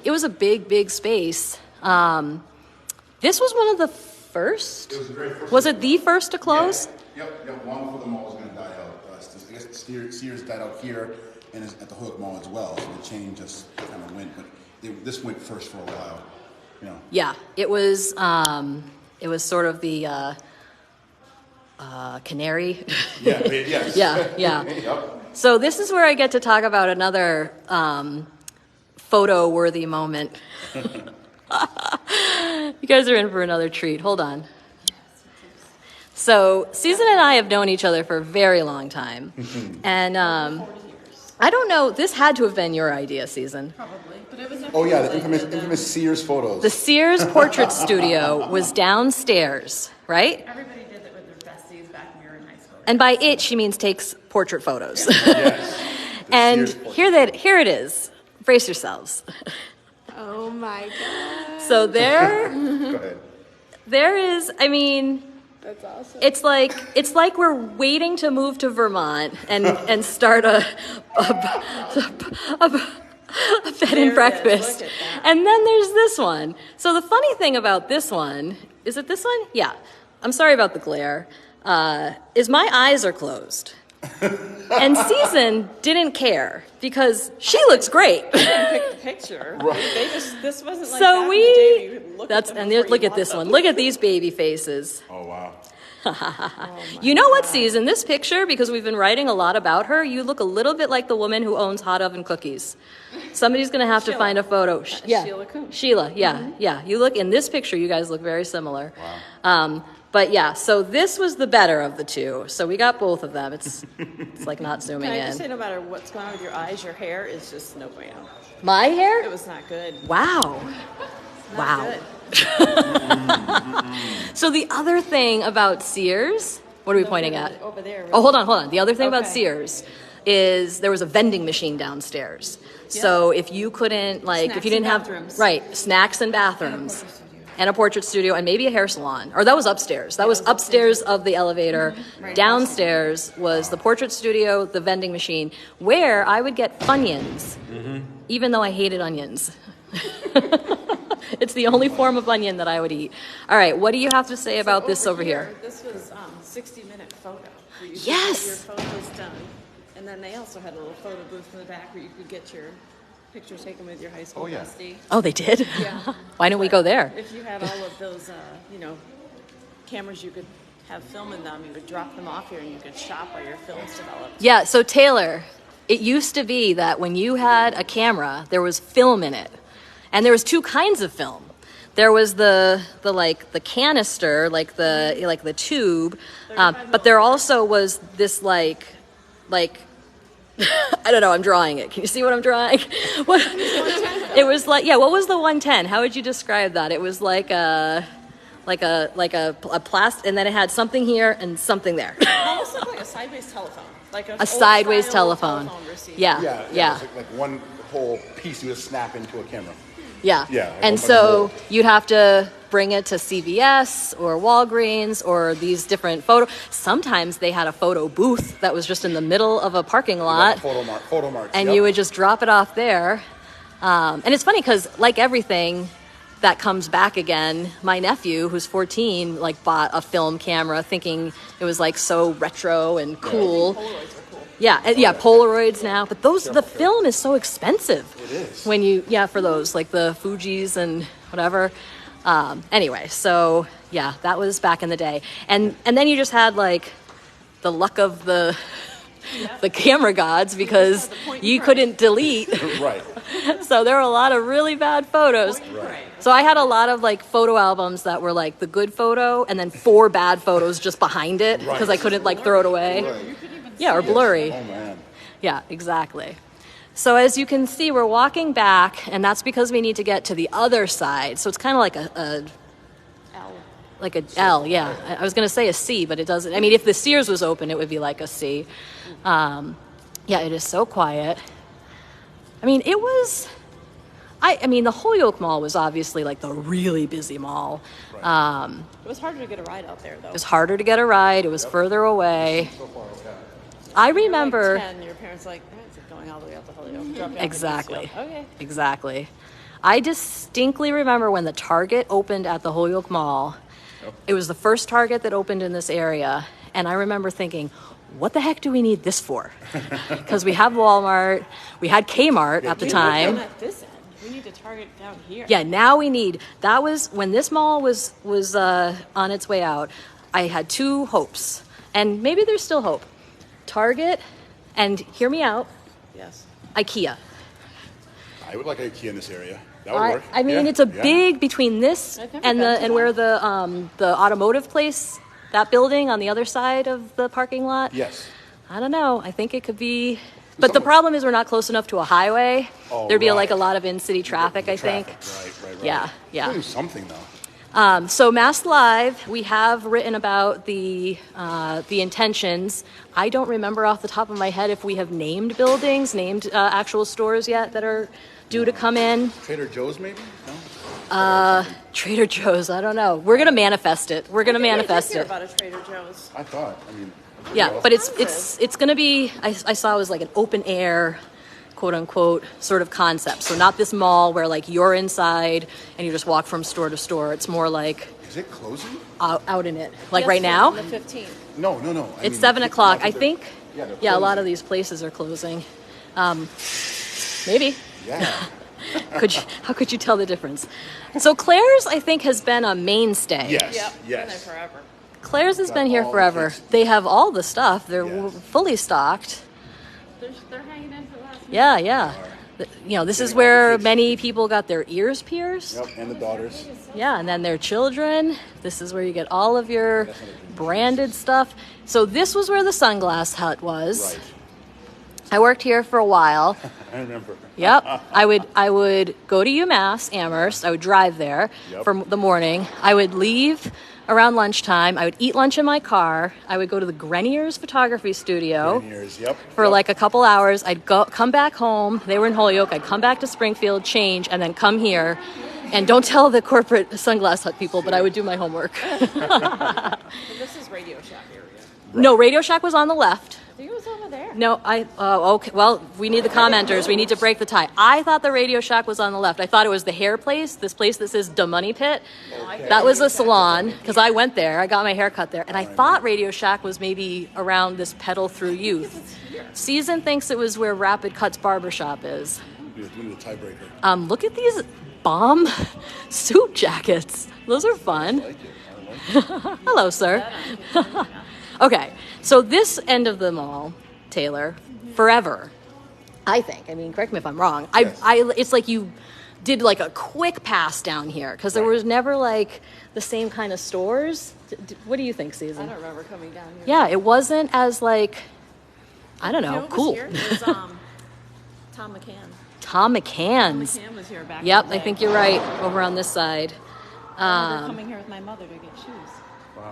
It was a big, big space. This was one of the first? It was the very first. Was it the first to close? Yeah. Yep. Long before the mall was going to die out. I guess Sears died out here and is at the Hook Mall as well. So the chain just kind of went, but this went first for a while. Yeah, it was sort of the canary. Yeah, yes. Yeah. Yep. So this is where I get to talk about another photo-worthy moment. You guys are in for another treat. Hold on. So Susan and I have known each other for a very long time. And I don't know, this had to have been your idea, Susan. Probably. But it was The infamous Sears photos. The Sears portrait studio was downstairs, right? Everybody did it with their besties back when we were in high school. And by it, she means takes portrait photos. Yes. And here it is. Brace yourselves. Oh my god. So there, Go ahead. there is, That's awesome. it's like we're waiting to move to Vermont and start a bed and breakfast. Look at that. And then there's this one. So the funny thing about this one, is it this one? Yeah. I'm sorry about the glare. Is my eyes are closed. And Susan didn't care because she looks great. Pick the picture. Right. This wasn't like So back in the day you could look that's at them and before look you at this bought one. them. Look at these baby faces. Oh, wow. You know what, Susan? This picture, because we've been writing a lot about her, you look a little bit like the woman who owns Hot Oven Cookies. Somebody's going to have to Sheila. find a photo. Sheila Coon. Sheila, yeah. You look, in this picture, you guys look very similar. Wow. But yeah, so this was the better of the two. So we got both of them. It's like not zooming Can I just say, in. no matter what's going on with your eyes, your hair is just no bueno. My hair? It was not good. Wow. Not Wow. good. So the other thing about Sears, what are we pointing at? Over there. Oh, hold on. The other thing about Okay. Sears is there was a vending machine downstairs. So if you couldn't, like, Snacks if you didn't and have, bathrooms. right, snacks and bathrooms. and a portrait studio and maybe a hair salon. Or that was upstairs. That was upstairs of the elevator. Right. Downstairs was the portrait studio, the vending machine, where I would get Funyuns, even though I hated onions. It's the only form of onion that I would eat. All right, what do you have to say about this over here? This was 60-minute photo. Where you could Yes! get your photos done. And then they also had a little photo booth in the back where you could get your picture taken with your high school bestie. Oh, they did? Yeah. Why didn't we go there? If you had all of those, cameras you could have film in them, you would drop them off here and you could shop while your film's developed. Yeah, so Taylor, it used to be that when you had a camera, there was film in it. And there was two kinds of film. There was the canister, like the tube, but there also was this like I don't know, I'm drawing it. Can you see what I'm drawing? It was like, yeah, what was the 110? How would you describe that? It was like a plastic, and then it had something here and something there. It almost looked like a sideways telephone. Like a sideways telephone. receiver. Yeah. It was like one whole piece you would snap into a camera. Yeah. Yeah, And so you'd have to bring it to CVS or Walgreens or these different Sometimes they had a photo booth that was just in the middle of a parking lot. Like photo marks. And you would just drop it off there. And it's funny because, like everything that comes back again, my nephew, who's 14, bought a film camera thinking it was so retro and cool. Polaroids are cool. Yeah, Polaroids now, but the film is so expensive. It is. When for those, like the Fujis and whatever. Anyway, so yeah, that was back in the day. And then you just had the luck of the camera gods because you couldn't delete. Right. So there were a lot of really bad photos. Right. So I had a lot of photo albums that were the good photo and then 4 bad photos just behind it because I couldn't throw it away. Right. Yeah, or blurry. Oh man. Yeah, exactly. So as you can see, we're walking back, and that's because we need to get to the other side. So it's kind of like a L. like a L, yeah. I was going to say a C, but it doesn't. I mean, if the Sears was open, it would be like a C. Yeah, it is so quiet. I mean, it was... I mean, the Holyoke Mall was obviously the really busy mall. Right. It was harder to get a ride out there, though. It was harder to get a ride. It was further away. So far, yeah. I You're remember... 10, your parents going all the way out to Holyoke. Drop you off at Exactly. Eastfield. Okay. Exactly. I distinctly remember when the Target opened at the Holyoke Mall. Yep. It was the first Target that opened in this area. And I remember thinking, what the heck do we need this for? Because we have Walmart. We had Kmart at the time. At this end. We need to Target down here. Yeah, now we need... That was... When this mall was on its way out, I had 2 hopes. And maybe there's still hope. Target, and hear me out, Yes. IKEA. I would like IKEA in this area. That would work. I mean, Yeah, it's a yeah. big between this I've never and been to where one. the automotive place, that building on the other side of the parking lot. Yes. I don't know. I think it could be, but the problem is we're not close enough to a highway. Oh, There'd be right. a lot of in-city traffic. I think. Right. Yeah. We'll do something though. So MassLive, we have written about the intentions. I don't remember off the top of my head if we have named buildings, named actual stores yet that are due to come in. Trader Joe's maybe? No? Trader Joe's, I don't know. We're gonna manifest it. We're gonna manifest I did hear it. about a Trader Joe's. I thought. Yeah, but it's gonna be. I saw it was an open air, quote unquote, sort of concept. So not this mall where you're inside and you just walk from store to store. It's more Is it closing? out in it. Right Yes, now. on the 15th. No. It's 7 o'clock. I think. Yeah, they're Yeah, a lot closing. of these places are closing. Maybe. Yeah. How could you tell the difference? So Claire's, I think, has been a mainstay. Yes. Yep. Been there Yes. forever. Claire's has Got been here all the forever. kids. They have all the stuff. They're Yes. fully stocked. They're hanging in for the last minute. Yeah. This is Getting all the where kids. many people got their ears pierced. Yep. And the daughters. Yeah, and then their children. This is where you get all of your branded stuff. So this was where the Sunglass Hut was. Right. I worked here for a while. I remember. Yep. I would go to UMass Amherst. I would drive there Yep. for the morning. I would leave around lunchtime. I would eat lunch in my car. I would go to the Greniers photography studio Years. Yep. for a couple hours. I'd come back home. They were in Holyoke. I'd come back to Springfield, change, and then come here. And don't tell the corporate Sunglass Hut people, but I would do my homework. But this is Radio Shack area. No, Radio Shack was on the left. I think it was over there. No, okay. Well, we need the commenters. We need to break the tie. I thought the Radio Shack was on the left. I thought it was the hair place, this place that says Da Money Pit. Okay. That was a salon, because I went there. I got my hair cut there. And I thought Radio Shack was maybe around this Pedal Through Youth. Season thinks it was where Rapid Cuts Barbershop is. We need a tiebreaker. Look at these bomb suit jackets. Those are fun. I like it. Hello, sir. Okay, so this end of the mall, Taylor, forever, I think. I mean, correct me if I'm wrong. Yes. It's like you did like a quick pass down here because there was never like the same kind of stores. What do you think, I Susan? don't remember coming down here. Yeah, it wasn't as like, I don't know, You know what was cool. here? It was Tom McCann. Tom McCann's. McCann was here back Yep, in the I day. think you're right. Over on this side. I remember coming here with my mother to get shoes.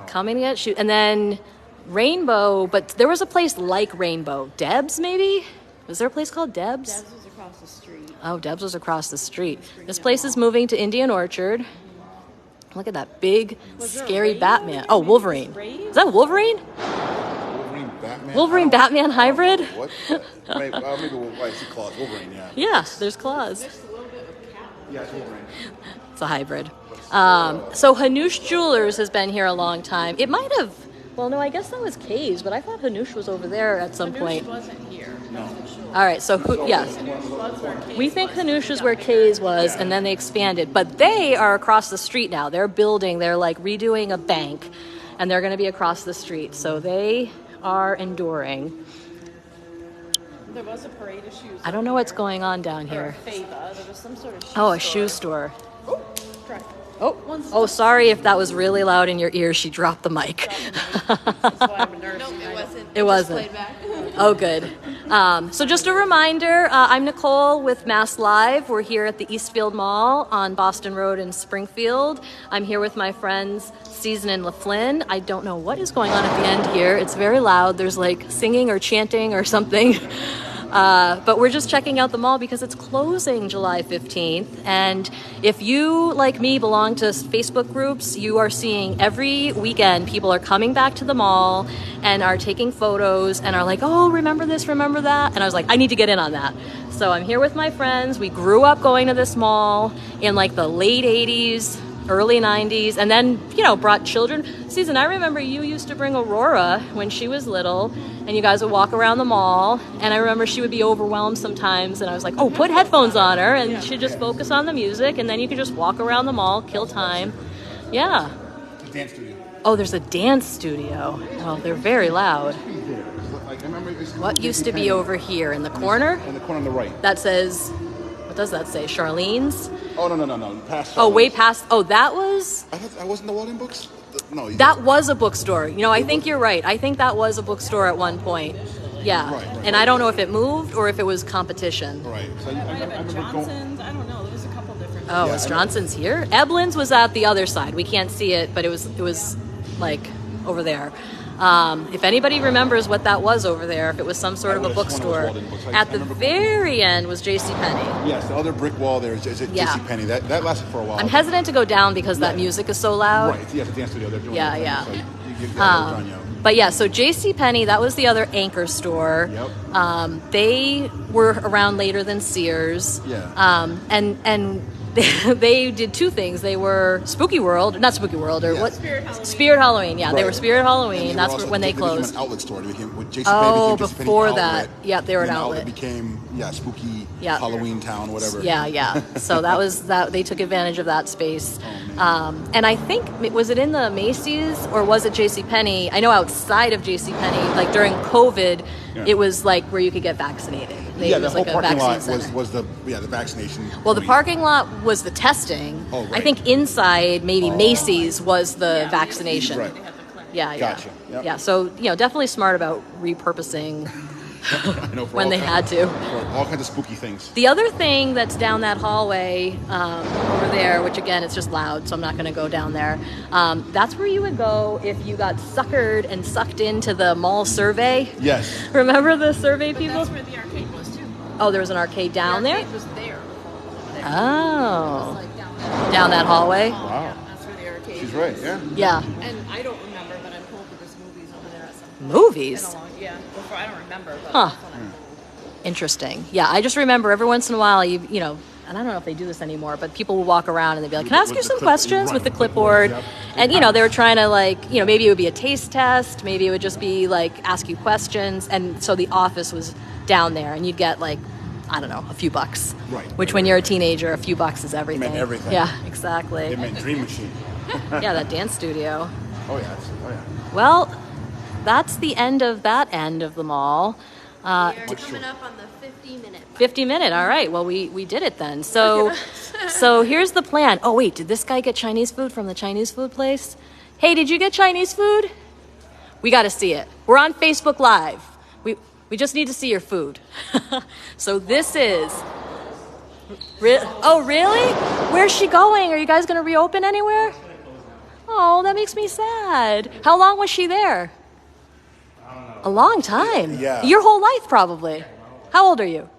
Coming to get shoes. And then Rainbow, but there was a place like Rainbow. Deb's, maybe? Was there a place called Deb's? Deb's was across the street. Oh, Deb's was across the street. This place is moving to Indian Orchard. Look at that big, Was there a scary Raid Batman. over Oh, there? Wolverine. Maybe it was Raid? Is that Wolverine? Wolverine, Batman. Wolverine, I don't- Batman hybrid? What? Maybe we'll see claws. Wolverine, yeah. Yeah, there's claws. Yeah, it's Wolverine. It's a hybrid. So Hanush Jewelers has been here a long time. It might have, well, no, I guess that was Kay's, but I thought Hanush was over there at some point. Hanush wasn't here. No. All right, so yes. We think Hanush is where Kay's was, and then they expanded. But they are across the street now. They're building, they're like redoing a bank, and they're going to be across the street. So they are enduring. There was a parade of shoes. I don't know what's going on down Or here. Fava. There was some sort of shoe Oh, a store. shoe store. Oh, try. Oh, sorry if that was really loud in your ear. She dropped the mic. That's why I'm a nurse. No, it wasn't. It wasn't. Just played back. Oh, good. So just a reminder, I'm Nicole with MassLive. We're here at the Eastfield Mall on Boston Road in Springfield. I'm here with my friends Susan and LaFlynn. I don't know what is going on at the end here. It's very loud. There's like singing or chanting or something. But we're just checking out the mall because it's closing July 15th. And if you, like me, belong to Facebook groups, you are seeing every weekend people are coming back to the mall and are taking photos and are like, oh, remember this, remember that? And I was like, I need to get in on that. So I'm here with my friends. We grew up going to this mall in like the late 80s, early 90s, and then, brought children. Susan, I remember you used to bring Aurora when she was little, and you guys would walk around the mall, and I remember she would be overwhelmed sometimes, and I was like, oh, put headphones on her, and she'd just focus on the music, and then you could just walk around the mall, kill time. Yeah. Dance studio. Oh, there's a dance studio. Well, they're very loud. Like, I remember What used to be over here in the corner? in the corner on the right. That says, what does that say? Charlene's? Oh no. Past. Oh, way past. Oh, that was... I wasn't the Walden Books. No. That was a bookstore. I think you're right. I think that was a bookstore at one point. Yeah. Right. And I don't know if it moved or if it was competition. Right. So I Might have remember been going. Johnson's. I don't know. There was a couple different. Oh, Yeah, is I know. Johnson's here? Eblin's was at the other side. We can't see it, but it was like over there. If anybody remembers what that was over there, if it was some sort of a would've sworn it was bookstore, Walden Books. at I the remember- very end was JCPenney. Yes, the other brick wall there is Yeah. JCPenney. That lasted for a while. I'm hesitant to go down because that music is so loud. Right. Yeah, the dance studio. They're doing. Yeah, their thing, yeah. So you get on you. But yeah, so JCPenney, that was the other anchor store. Yep. They were around later than Sears. Yeah. And they did two things. They were not Spooky World, or Yeah. what? Spirit Halloween. Spirit Halloween. Yeah, they Right. were Spirit And Halloween. they That's were also- when they became closed. an outlet store. They became when JCPenney Oh, became JCPenney before outlet, that. Yep, they were an then outlet. became spooky Yeah. Halloween town, whatever. Yeah. So that was that. They took advantage of that space. And I think, was it in the Macy's or was it JCPenney? I know outside of JCPenney, like during COVID, Yeah. it was like where you could get vaccinated. Yeah, It the was whole like a parking lot vaccine center. was the vaccination. Well, the point. parking lot was the testing. Oh, right. I think inside, maybe Macy's was the vaccination. Right. Yeah. Gotcha. Yep. Yeah. So definitely smart about repurposing I know, for when all they kinds- had to. For all kinds of spooky things. The other thing that's down that hallway over there, which again, it's just loud, so I'm not going to go down there. That's where you would go if you got suckered and sucked into the mall survey. Yes. Remember the survey But people? that's where the arcade was too. Oh, there was an arcade down the there? arcade was there before. Oh. Like down down that hallway. Wow. That's where the arcade. She's right, yeah. Yeah. And I don't remember, but I'm told that there's movies over there at some point. Movies? Yeah, before I don't remember, but Huh. that's what I'm told. Interesting. Yeah, I just remember every once in a while, you know, and I don't know if they do this anymore, but people will walk around and they'd be like, "Can I ask you some questions?" with the clipboard. Yep. And, you know, they were trying to, like, you know, maybe it would be a taste test, maybe it would just be like ask you questions. And so the office was down there and you'd get like, I don't know, a few bucks. Right. Which when you're a teenager, a few bucks is everything. It meant everything. Yeah, exactly. It meant Dream Machine. Yeah, that dance studio. Oh yeah, oh yeah. Well, that's the end of that end of the mall. We are coming up on the 50-minute. 50-minute. All right. Well, we did it then. So, so here's the plan. Oh wait, did this guy get Chinese food from the Chinese food place? Hey, did you get Chinese food? We got to see it. We're on Facebook Live. We just need to see your food. So this is. Oh really? Where's she going? Are you guys going to reopen anywhere? Oh, that makes me sad. How long was she there? A long time. Yeah. Your whole life, probably. How old are you?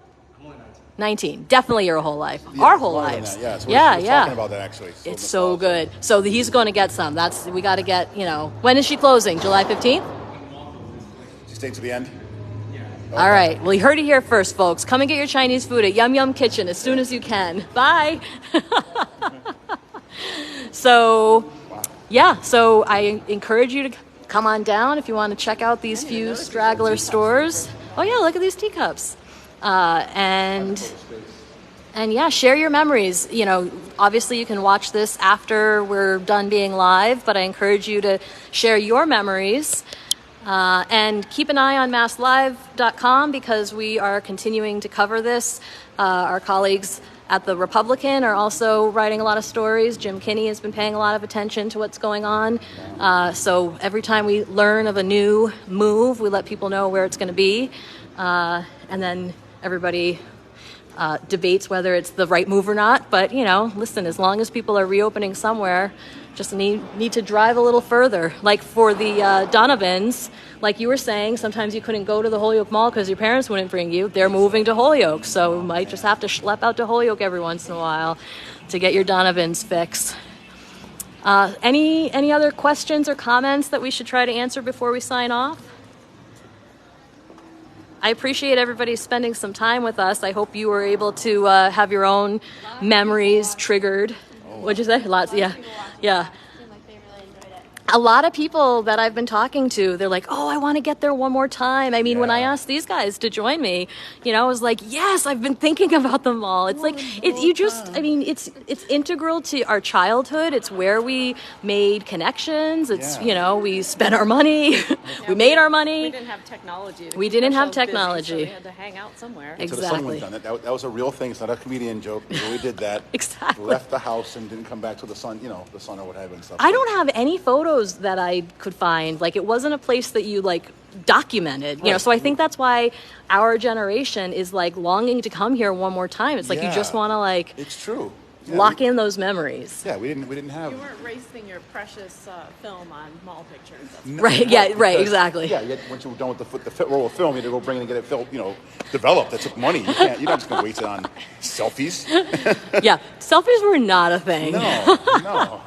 19. Definitely your whole life. Yeah, Our whole longer than lives. that, yeah. So Yeah, we're yeah. talking about that actually. It's so good. So he's going to get some. We got to get, you know, when is she closing? July 15th? She stayed to the end. All right. Well, you heard it here first, folks. Come and get your Chinese food at Yum Yum Kitchen as soon as you can. Bye. So, yeah. So I encourage you to come on down if you want to check out these few straggler stores. Oh yeah, look at these teacups. And yeah, share your memories. You know, obviously you can watch this after we're done being live, but I encourage you to share your memories. And keep an eye on MassLive.com because we are continuing to cover this. Our colleagues at the Republican are also writing a lot of stories. Jim Kinney has been paying a lot of attention to what's going on. So every time we learn of a new move, we let people know where it's going to be. And then everybody debates whether it's the right move or not. But, you know, listen, as long as people are reopening somewhere, just need to drive a little further. Like for the Donovans, like you were saying, sometimes you couldn't go to the Holyoke Mall because your parents wouldn't bring you. They're moving to Holyoke, so we might just have to schlep out to Holyoke every once in a while to get your Donovans fix. Any other questions or comments that we should try to answer before we sign off? I appreciate everybody spending some time with us. I hope you were able to have your own memories triggered. What'd you say? Lots, yeah. Yeah. Seemed like they really enjoyed it. A lot of people that I've been talking to, they're like, "Oh, I want to get there one more time." I mean, when I asked these guys to join me, you know, I was like, "Yes, I've been thinking about the mall." It's like I mean, it's integral to our childhood. It's where we made connections. It's, you know, we spent our money. We made our money. We didn't have technology. We didn't have Busy, so technology. we had to hang out somewhere. So the sun went down. That was a real thing. It's not a comedian joke. We really did that. Exactly. Left the house and didn't come back till the sun, you know, the sun or whatever and stuff. I don't have any photos that I could find. Like, it wasn't a place that you like documented, you know. So I think that's why our generation is like longing to come here one more time. It's like you just want to like It's true. Yeah, lock in those memories. Yeah, we didn't have. You weren't wasting your precious film on mall pictures. Right? Yeah. Right. Exactly. Yeah. Once you were done with the roll of film, you had to go bring it and get it film, you know, developed. That took money. You're not just gonna waste it on selfies. Yeah. Selfies were not a thing. No.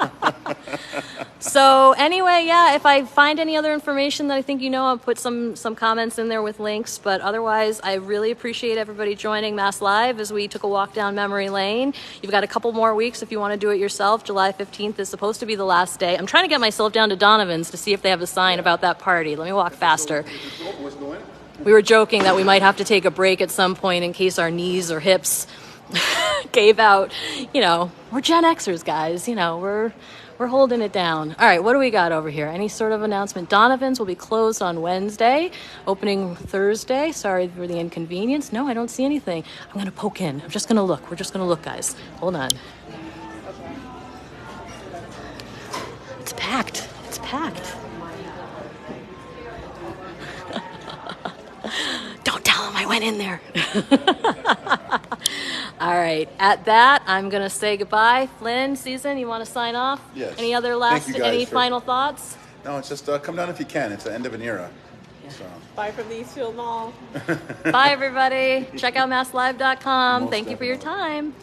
So anyway, yeah, if I find any other information that I think you know, I'll put some comments in there with links. But otherwise, I really appreciate everybody joining Mass Live as we took a walk down memory lane. You've got a couple more weeks if you want to do it yourself. July 15th is supposed to be the last day. I'm trying to get myself down to Donovan's to see if they have a sign about that party. Let me walk faster. We were joking that we might have to take a break at some point in case our knees or hips gave out. You know, we're Gen Xers, guys. You know, we're holding it down. All right, what do we got over here? Any sort of announcement? Donovan's will be closed on Wednesday, opening Thursday. Sorry for the inconvenience. No, I don't see anything. I'm going to poke in. I'm just going to look. We're just going to look, guys. Hold on. It's packed. It's packed. Don't tell him I went in there. All right. At that, I'm going to say goodbye. Flynn, Susan, you want to sign off? Yes. Any other final thoughts? No, it's just come down if you can. It's the end of an era. Yeah. So. Bye from the Eastfield Mall. Bye, everybody. Check out MassLive.com. Most Thank you for your definitely. time.